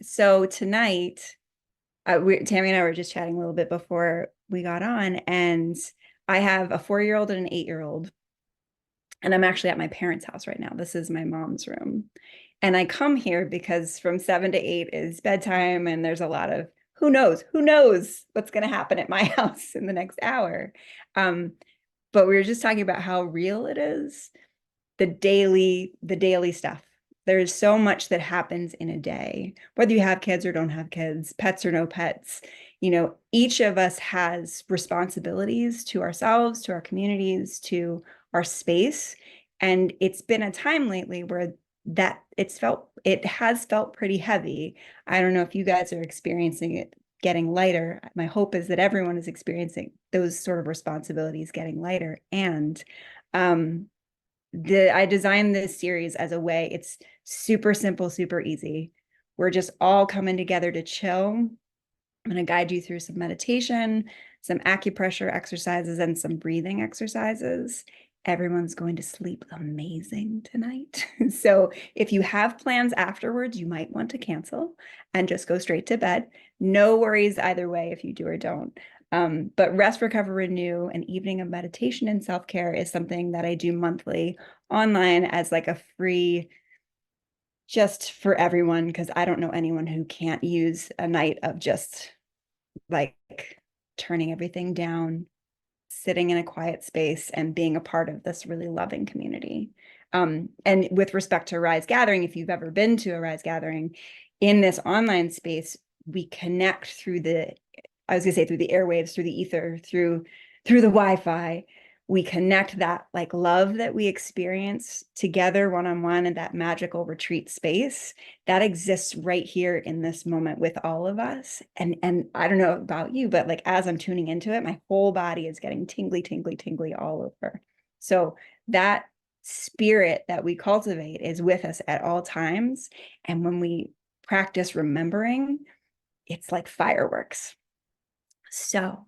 So tonight, Tammy and I were just chatting a little bit before we got on, and I have a 4-year-old and an 8-year-old, and I'm actually at my parents' house right now. This is my mom's room. And I come here because from 7 to 8 is bedtime, and there's a lot of who knows what's going to happen at my house in the next hour. Um, but we were just talking about how real it is, the daily stuff. There's so much that happens in a day, whether you have kids or don't have kids, pets or no pets. Each of us has responsibilities to ourselves, to our communities, to our space. And it's been a time lately where it has felt pretty heavy. I don't know if you guys are experiencing it getting lighter. My hope is that everyone is experiencing those sort of responsibilities getting lighter. And um, I designed this series as a way, it's super simple, super easy. We're just all coming together to chill. I'm going to guide you through some meditation, some acupressure exercises, and some breathing exercises. Everyone's going to sleep amazing tonight. So if you have plans afterwards, you might want to cancel and just go straight to bed. No worries either way if you do or don't. But Rest, Recover, Renew, an evening of meditation and self-care is something that I do monthly online as like a free, just for everyone, because I don't know anyone who can't use a night of just like turning everything down, sitting in a quiet space, and being a part of this really loving community. And with respect to Rise Gathering, if you've ever been to a Rise Gathering, in this online space, we connect through I was gonna say through the airwaves, through the ether, through the Wi-Fi. We connect that like love that we experience together one-on-one in that magical retreat space that exists right here in this moment with all of us. And I don't know about you, but like as I'm tuning into it, my whole body is getting tingly, tingly, tingly all over. So that spirit that we cultivate is with us at all times. And when we practice remembering, it's like fireworks. So,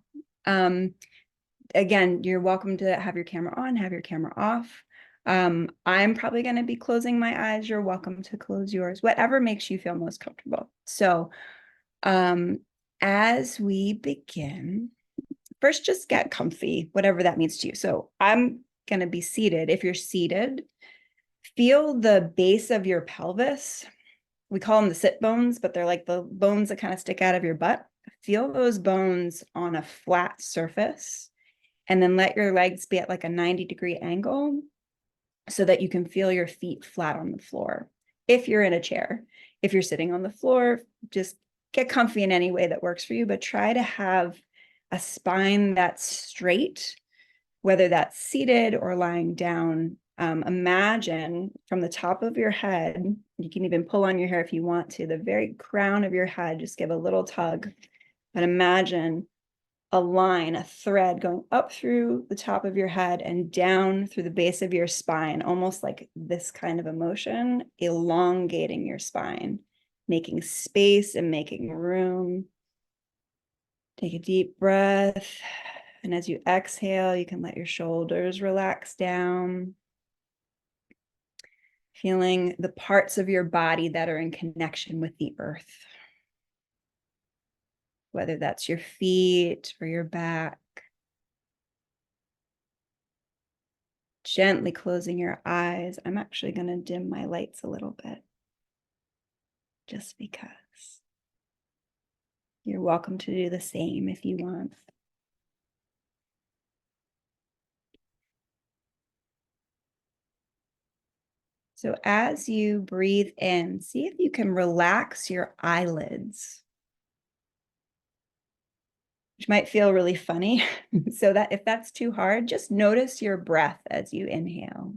again, you're welcome to have your camera on, have your camera off. I'm probably going to be closing my eyes. You're welcome to close yours, whatever makes you feel most comfortable. So, as we begin, first just get comfy, whatever that means to you. So, I'm going to be seated. If you're seated, feel the base of your pelvis. We call them the sit bones, but they're like the bones that kind of stick out of your butt. Feel those bones on a flat surface, and then let your legs be at like a 90-degree angle so that you can feel your feet flat on the floor. If you're in a chair, if you're sitting on the floor, just get comfy in any way that works for you, but try to have a spine that's straight, whether that's seated or lying down. Imagine from the top of your head, you can even pull on your hair if you want to, the very crown of your head, just give a little tug, but imagine a line, a thread going up through the top of your head and down through the base of your spine, almost like this kind of emotion, elongating your spine, making space and making room. Take a deep breath. And as you exhale, you can let your shoulders relax down. Feeling the parts of your body that are in connection with the earth, whether that's your feet or your back. Gently closing your eyes. I'm actually going to dim my lights a little bit, just because. You're welcome to do the same if you want. So as you breathe in, see if you can relax your eyelids, which might feel really funny. So that if that's too hard, just notice your breath as you inhale.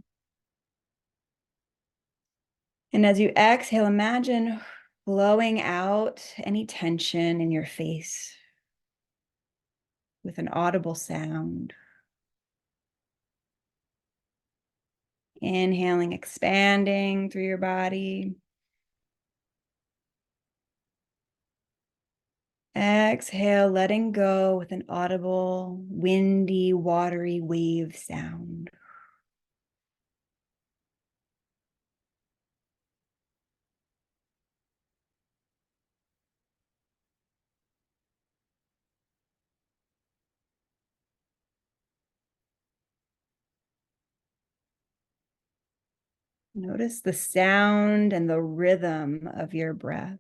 And as you exhale, imagine blowing out any tension in your face with an audible sound. Inhaling, expanding through your body. Exhale, letting go with an audible, windy, watery wave sound. Notice the sound and the rhythm of your breath.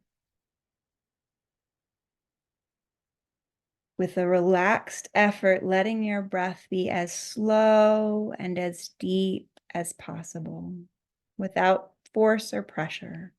With a relaxed effort, letting your breath be as slow and as deep as possible without force or pressure.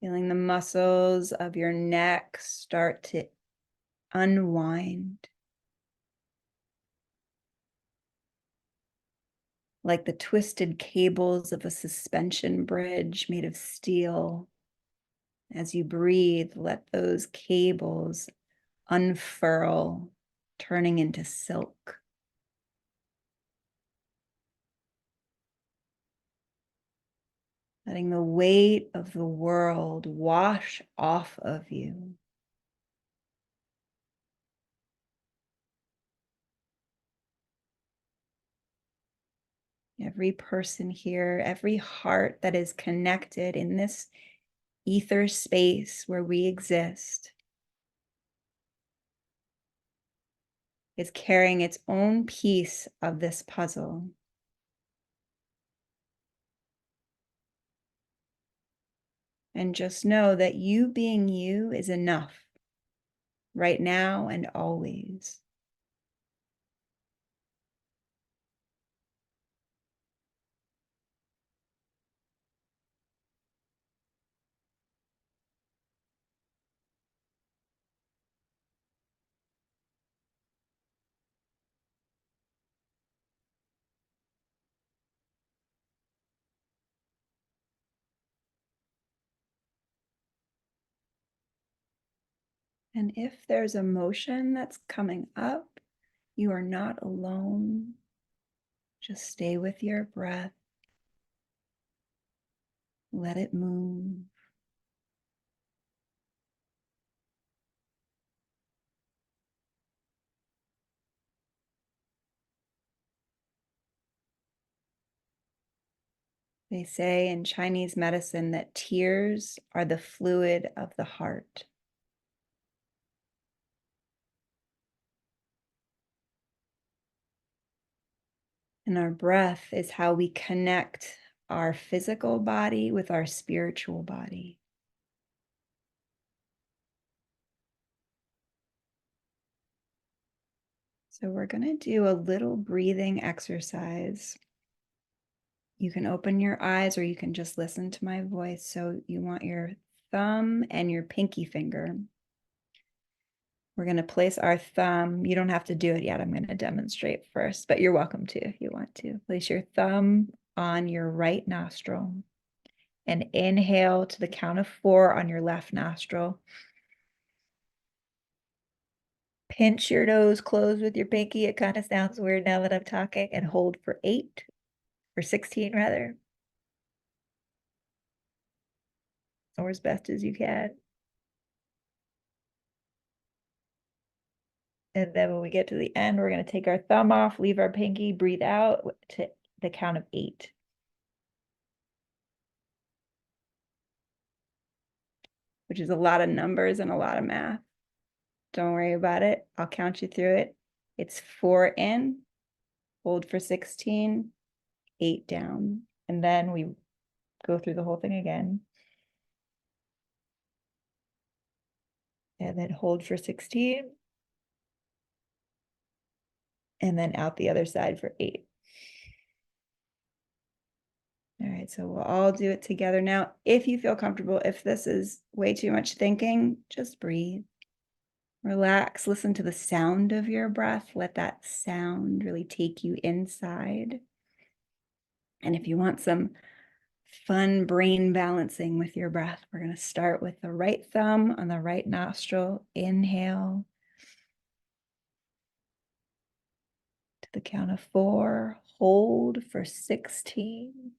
Feeling the muscles of your neck start to unwind, like the twisted cables of a suspension bridge made of steel. As you breathe, let those cables unfurl, turning into silk. Letting the weight of the world wash off of you. Every person here, every heart that is connected in this ether space where we exist is carrying its own piece of this puzzle. And just know that you being you is enough right now and always. And if there's emotion that's coming up, you are not alone. Just stay with your breath. Let it move. They say in Chinese medicine that tears are the fluid of the heart. And our breath is how we connect our physical body with our spiritual body. So we're going to do a little breathing exercise. You can open your eyes or you can just listen to my voice. So you want your thumb and your pinky finger. We're going to place our thumb. You don't have to do it yet. I'm going to demonstrate first, but you're welcome to if you want to. Place your thumb on your right nostril and inhale to the count of 4 on your left nostril. Pinch your nose closed with your pinky. It kind of sounds weird now that I'm talking, and hold for 8 or 16 rather, or as best as you can. And then when we get to the end, we're going to take our thumb off, leave our pinky, breathe out to the count of 8. Which is a lot of numbers and a lot of math. Don't worry about it. I'll count you through it. It's 4 in, hold for 16, 8 down. And then we go through the whole thing again. And then hold for 16. And then out the other side for 8. All right, so we'll all do it together now. If you feel comfortable, if this is way too much thinking, just breathe. Relax, listen to the sound of your breath. Let that sound really take you inside. And if you want some fun brain balancing with your breath, we're going to start with the right thumb on the right nostril. Inhale to the count of 4. Hold for 16.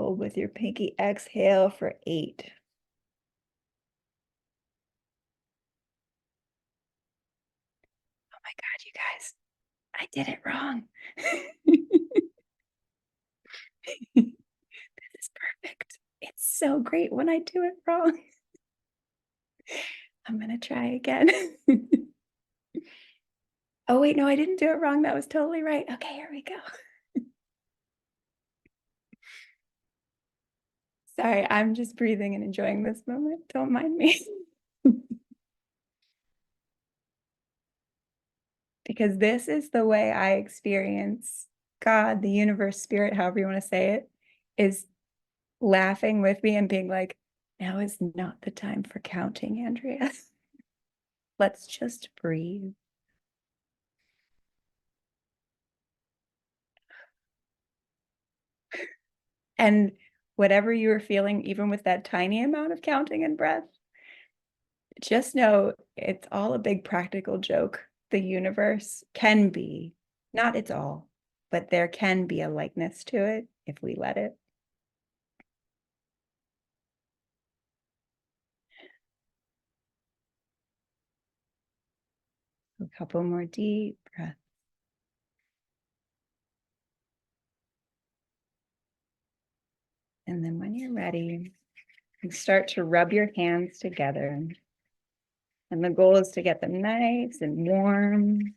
hold with your pinky. Exhale for 8. Oh my God, you guys, I did it wrong. This is perfect. It's so great when I do it wrong. I'm going to try again. Oh, wait, no, I didn't do it wrong. That was totally right. Okay, here we go. Sorry, I'm just breathing and enjoying this moment. Don't mind me. Because this is the way I experience God, the universe, spirit, however you want to say it, is laughing with me and being like, now is not the time for counting, Andrea. Let's just breathe. And whatever you are feeling, even with that tiny amount of counting and breath, just know it's all a big practical joke. The universe can be, not it's all, but there can be a likeness to it if we let it. A couple more deep breaths. And then when you're ready, you start to rub your hands together. And the goal is to get them nice and warm.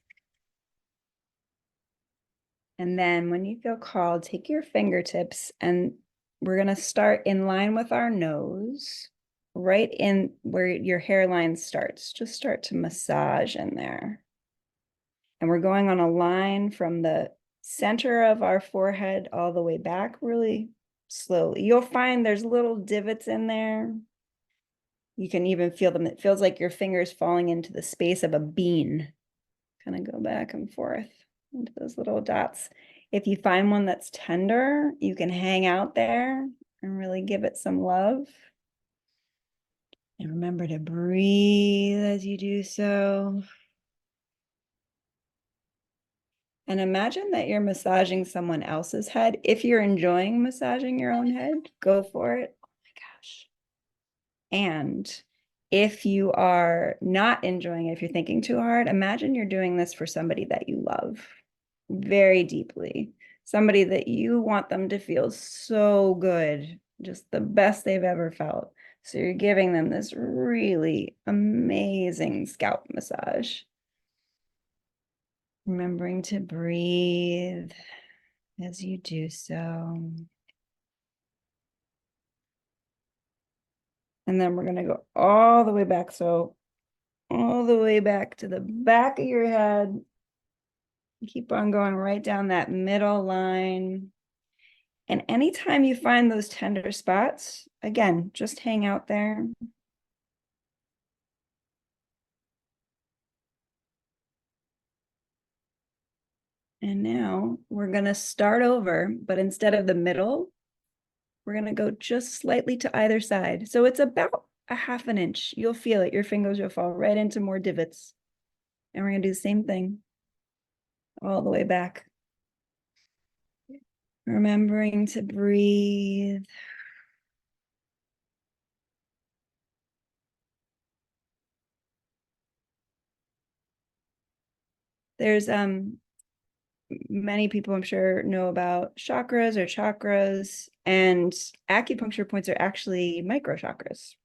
And then when you feel called, take your fingertips and we're going to start in line with our nose, right in where your hairline starts. Just start to massage in there. And we're going on a line from the center of our forehead all the way back really slowly. You'll find there's little divots in there. You can even feel them. It feels like your fingers falling into the space of a bean. Kind of go back and forth into those little dots. If you find one that's tender, you can hang out there and really give it some love. And remember to breathe as you do so. And imagine that you're massaging someone else's head. If you're enjoying massaging your own head, go for it. Oh my gosh. And if you are not enjoying it, if you're thinking too hard, imagine you're doing this for somebody that you love very deeply, somebody that you want them to feel so good, just the best they've ever felt. So you're giving them this really amazing scalp massage. Remembering to breathe as you do so. And then we're going to go all the way back. So all the way back to the back of your head. Keep on going right down that middle line. And anytime you find those tender spots, again, just hang out there. And now we're going to start over, but instead of the middle, we're going to go just slightly to either side. So it's about a half an inch. You'll feel it. Your fingers will fall right into more divots. And we're going to do the same thing all the way back. Remembering to breathe. There's many people I'm sure know about chakras, and acupuncture points are actually micro chakras.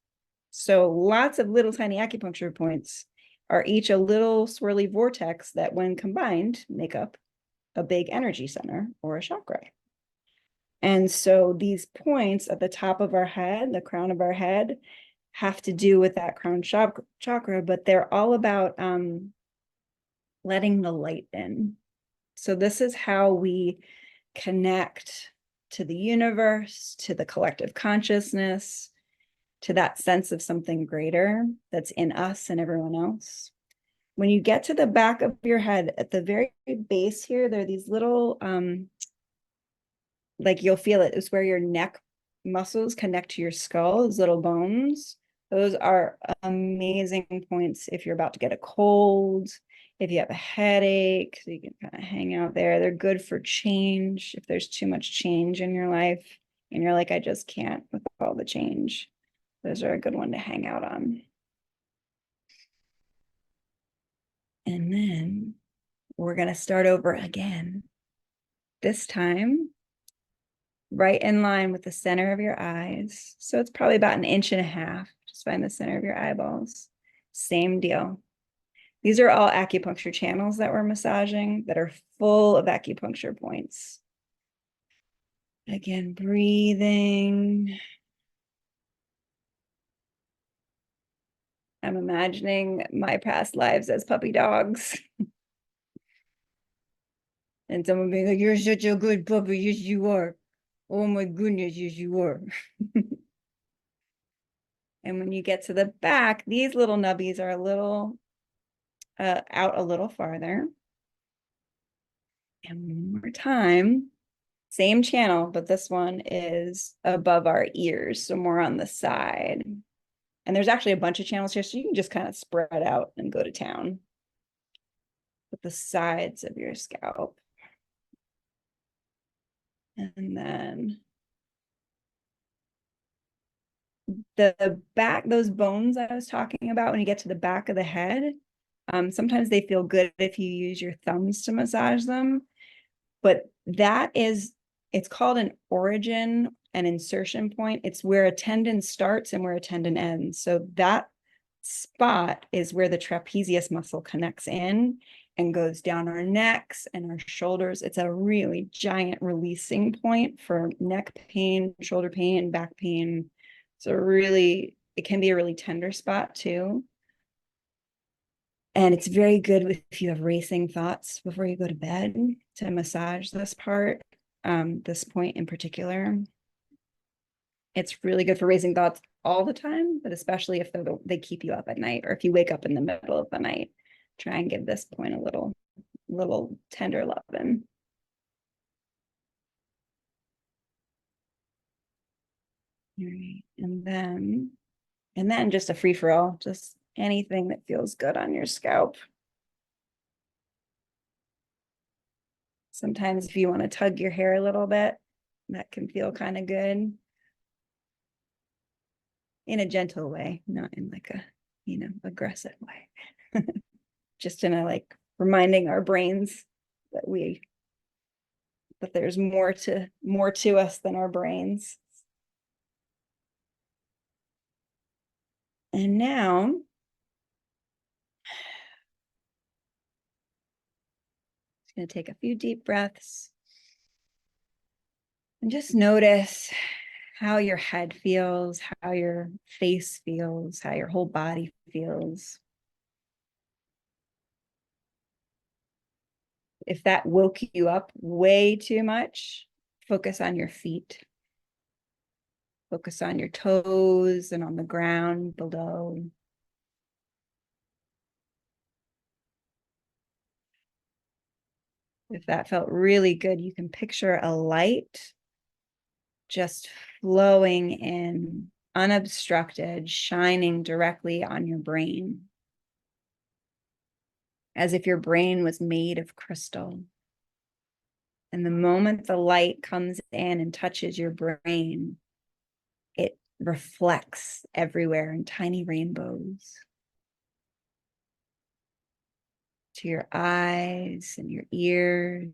So lots of little tiny acupuncture points are each a little swirly vortex that when combined make up a big energy center or a chakra. And so these points at the top of our head, the crown of our head, have to do with that crown chakra, but they're all about letting the light in. So this is how we connect to the universe, to the collective consciousness, to that sense of something greater that's in us and everyone else. When you get to the back of your head, at the very base here, there are these little, like you'll feel it, it's where your neck muscles connect to your skull, those little bones. Those are amazing points if you're about to get a cold, if you have a headache, so you can kind of hang out there. They're good for change, if there's too much change in your life. and you're like, I just can't with all the change, those are a good one to hang out on. And then we're going to start over again. This time, right in line with the center of your eyes. So it's probably about 1.5 inches. Just find the center of your eyeballs. Same deal. These are all acupuncture channels that we're massaging that are full of acupuncture points. Again, breathing. I'm imagining my past lives as puppy dogs. And someone being like, you're such a good puppy. Yes, you are. Oh my goodness, yes, you are. And when you get to the back, these little nubbies are a little out a little farther. And one more time, same channel, but this one is above our ears, so more on the side. And there's actually a bunch of channels here, so you can just kind of spread out and go to town with the sides of your scalp. And then the back, those bones I was talking about, when you get to the back of the head, sometimes they feel good if you use your thumbs to massage them. But that is, it's called an origin and insertion point. It's where a tendon starts and where a tendon ends. So that spot is where the trapezius muscle connects in and goes down our necks and our shoulders. It's a really giant releasing point for neck pain, shoulder pain, back pain. So really, it can be a really tender spot too. And it's very good if you have racing thoughts before you go to bed to massage this part, this point in particular. It's really good for racing thoughts all the time, but especially if they keep you up at night, or if you wake up in the middle of the night, try and give this point a little tender loving. All right. And then just a free for all, just anything that feels good on your scalp. Sometimes if you want to tug your hair a little bit, that can feel kind of good. In a gentle way, not in like a, aggressive way. Just in a like reminding our brains that there's more to us than our brains. And now just going to take a few deep breaths and just notice how your head feels, how your face feels, how your whole body feels. If that woke you up way too much, focus on your feet. Focus on your toes and on the ground below. If that felt really good, you can picture a light just flowing in, unobstructed, shining directly on your brain, as if your brain was made of crystal. And the moment the light comes in and touches your brain, it reflects everywhere in tiny rainbows to your eyes and your ears.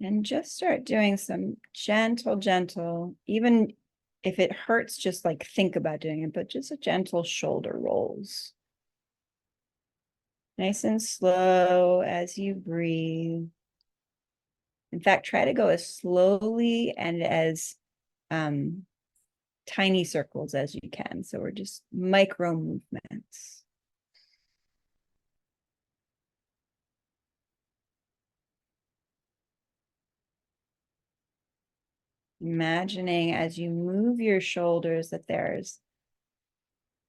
And just start doing some gentle, even if it hurts, just like think about doing it, but just a gentle shoulder rolls. Nice and slow as you breathe. In fact, try to go as slowly and as tiny circles as you can. So we're just micro movements. Imagining as you move your shoulders that there's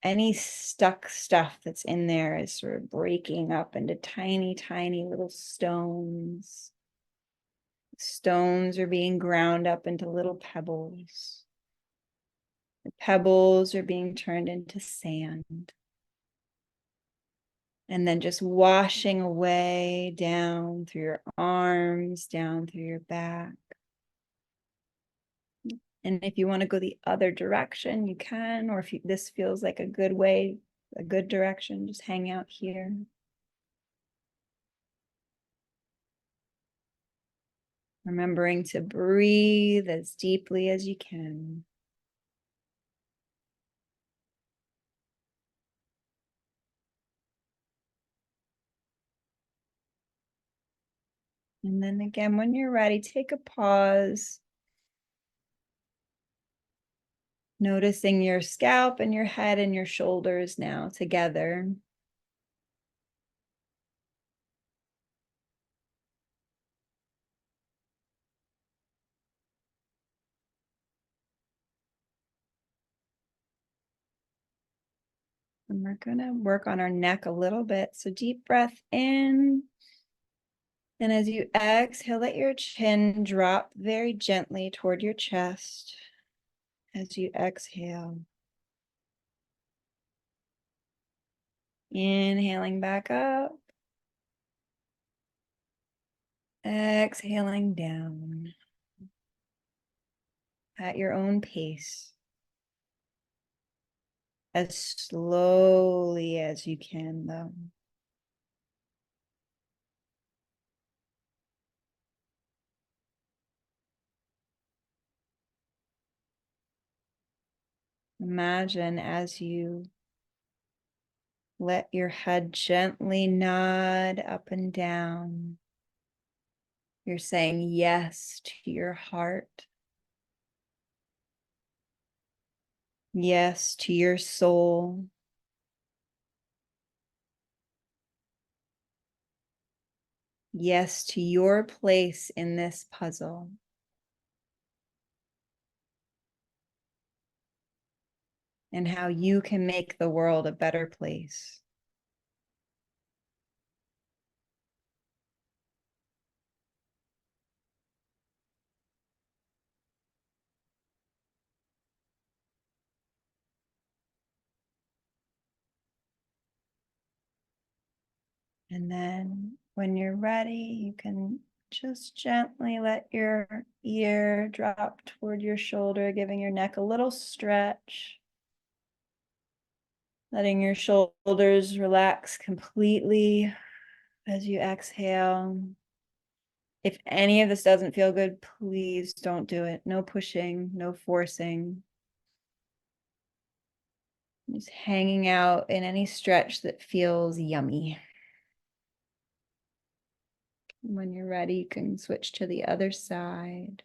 any stuck stuff that's in there is sort of breaking up into tiny, tiny little stones. Stones are being ground up into little pebbles. The pebbles are being turned into sand. And then just washing away down through your arms, down through your back. And if you want to go the other direction, you can, or if this feels like a good way, a good direction, just hang out here. Remembering to breathe as deeply as you can. And then again, when you're ready, take a pause. Noticing your scalp and your head and your shoulders now together. And we're going to work on our neck a little bit. So deep breath in. And as you exhale, let your chin drop very gently toward your chest as you exhale. Inhaling back up. Exhaling down at your own pace. As slowly as you can, though. Imagine as you let your head gently nod up and down. You're saying yes to your heart. Yes to your soul. Yes to your place in this puzzle. And how you can make the world a better place. And then when you're ready, you can just gently let your ear drop toward your shoulder, giving your neck a little stretch. Letting your shoulders relax completely as you exhale. If any of this doesn't feel good, please don't do it. No pushing, no forcing. Just hanging out in any stretch that feels yummy. When you're ready, you can switch to the other side.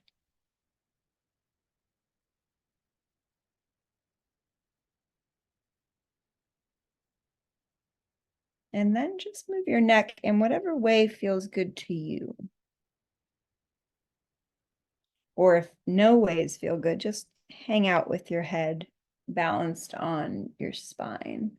And then just move your neck in whatever way feels good to you. Or if no ways feel good, just hang out with your head balanced on your spine.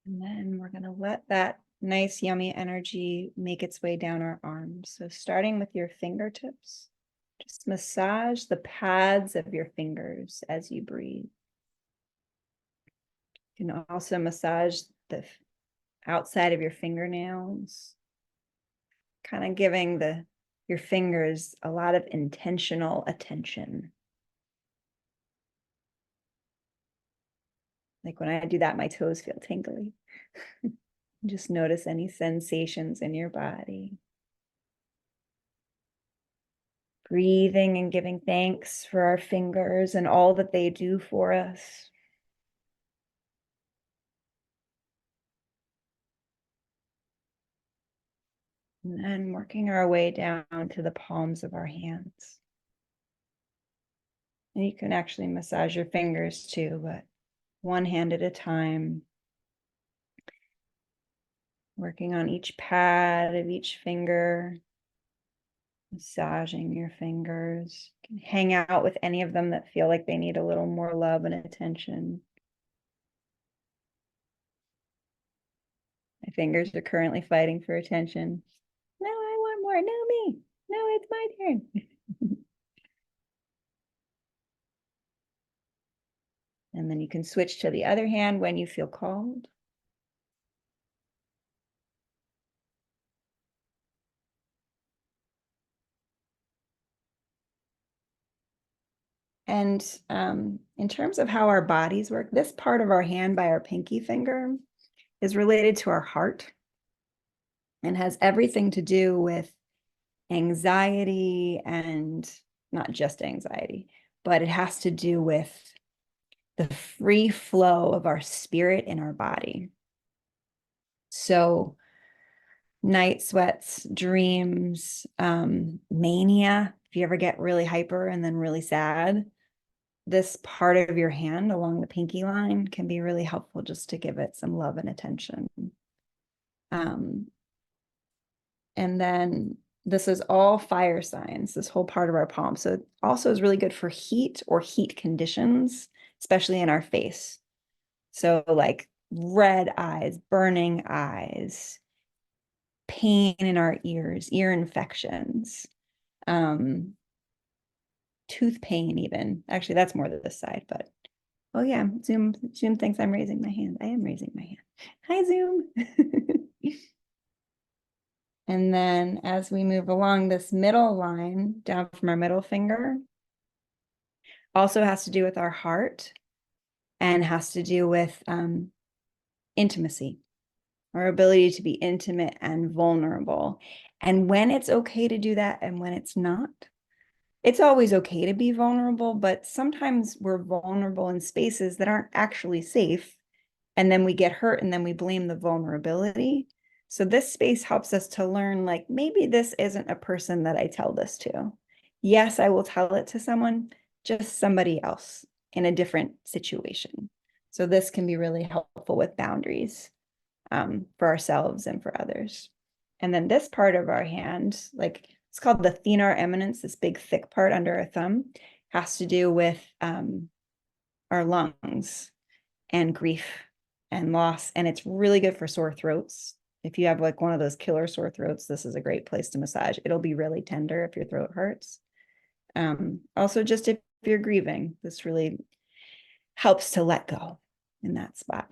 And then we're going to let that nice, yummy energy make its way down our arms. So starting with your fingertips, just massage the pads of your fingers as you breathe. You can also massage the outside of your fingernails, kind of giving your fingers a lot of intentional attention. Like when I do that, my toes feel tingly. Just notice any sensations in your body. Breathing and giving thanks for our fingers and all that they do for us. And then working our way down to the palms of our hands. And you can actually massage your fingers too, but one hand at a time, working on each pad of each finger, massaging your fingers. You can hang out with any of them that feel like they need a little more love and attention. My fingers are currently fighting for attention. No, I want more. No, me. No, it's my turn. And then you can switch to the other hand when you feel called. And in terms of how our bodies work, this part of our hand by our pinky finger is related to our heart and has everything to do with anxiety, and not just anxiety, but it has to do with the free flow of our spirit in our body. So night sweats, dreams, mania, if you ever get really hyper and then really sad, this part of your hand along the pinky line can be really helpful just to give it some love and attention. And then this is all fire signs, this whole part of our palm. So it also is really good for heat or heat conditions, especially in our face. So like red eyes, burning eyes, pain in our ears, ear infections, tooth pain even. Actually, that's more to this side, but oh yeah, Zoom thinks I'm raising my hand. I am raising my hand. Hi, Zoom. And then as we move along this middle line down from our middle finger, also has to do with our heart and has to do with intimacy, our ability to be intimate and vulnerable. And when it's okay to do that and when it's not. It's always okay to be vulnerable, but sometimes we're vulnerable in spaces that aren't actually safe. And then we get hurt and then we blame the vulnerability. So this space helps us to learn, like, maybe this isn't a person that I tell this to. Yes, I will tell it to someone, just somebody else in a different situation. So this can be really helpful with boundaries for ourselves and for others. And then this part of our hand, like it's called the thenar eminence, this big thick part under our thumb, has to do with our lungs and grief and loss. And it's really good for sore throats. If you have like one of those killer sore throats, this is a great place to massage. It'll be really tender if your throat hurts. Also, just if you're grieving, this really helps to let go in that spot.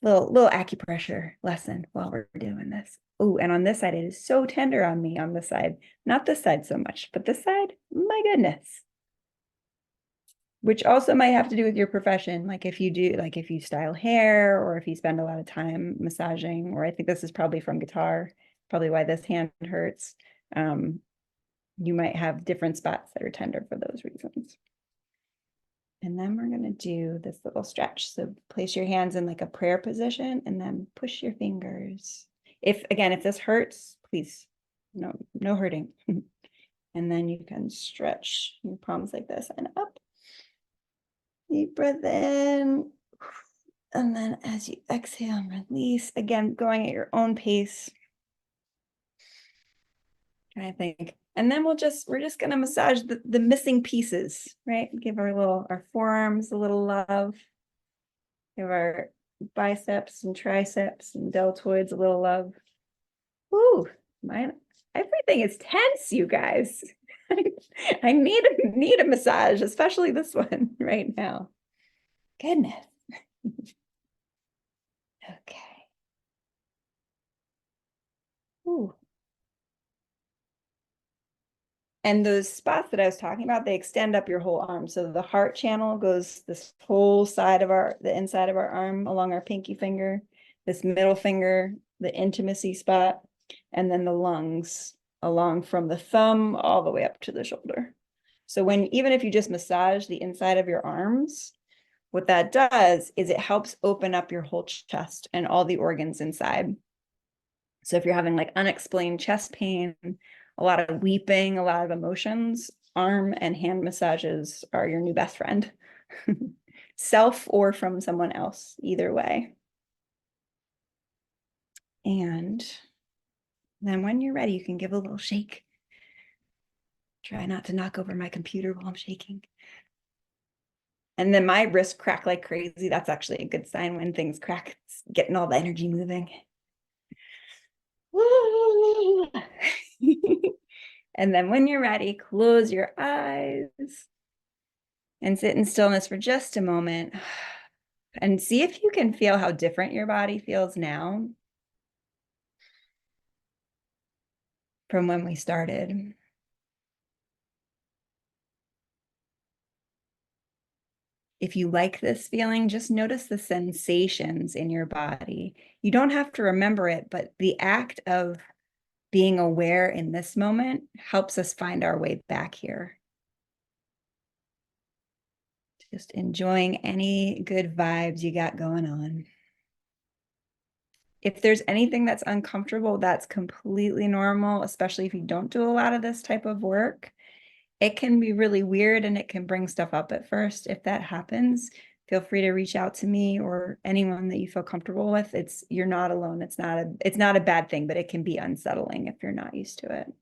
Little acupressure lesson while we're doing this. Oh, and on this side, it is so tender on me on this side. Not this side so much, but this side, my goodness. Which also might have to do with your profession. Like if you style hair or if you spend a lot of time massaging, or I think this is probably from guitar, probably why this hand hurts. You might have different spots that are tender for those reasons. And then we're going to do this little stretch. So place your hands in like a prayer position and then push your fingers. If this hurts, please, no hurting. And then you can stretch your palms like this and up. Deep breath in. And then as you exhale, release. Again, going at your own pace. I think. And then we're just going to massage the missing pieces, right? Give our forearms a little love. Give our biceps and triceps and deltoids a little love. Ooh, everything is tense, you guys. I need a massage, especially this one right now. Goodness. Okay. Ooh. And those spots that I was talking about, they extend up your whole arm. So the heart channel goes this whole side of the inside of our arm along our pinky finger, this middle finger, the intimacy spot, and then the lungs along from the thumb all the way up to the shoulder. So even if you just massage the inside of your arms, what that does is it helps open up your whole chest and all the organs inside. So if you're having like unexplained chest pain, a lot of weeping, a lot of emotions, arm and hand massages are your new best friend. self or from someone else, either way. And then when you're ready, you can give a little shake. Try not to knock over my computer while I'm shaking. And then my wrist crack like crazy. That's actually a good sign when things crack. It's getting all the energy moving. And then when you're ready, close your eyes and sit in stillness for just a moment. And see if you can feel how different your body feels now from when we started. If you like this feeling, just notice the sensations in your body. You don't have to remember it, but the act of being aware in this moment helps us find our way back here. Just enjoying any good vibes you got going on. If there's anything that's uncomfortable, that's completely normal, especially if you don't do a lot of this type of work. It can be really weird and it can bring stuff up at first. If that happens, feel free to reach out to me or anyone that you feel comfortable with. You're not alone. It's not a bad thing, but it can be unsettling if you're not used to it.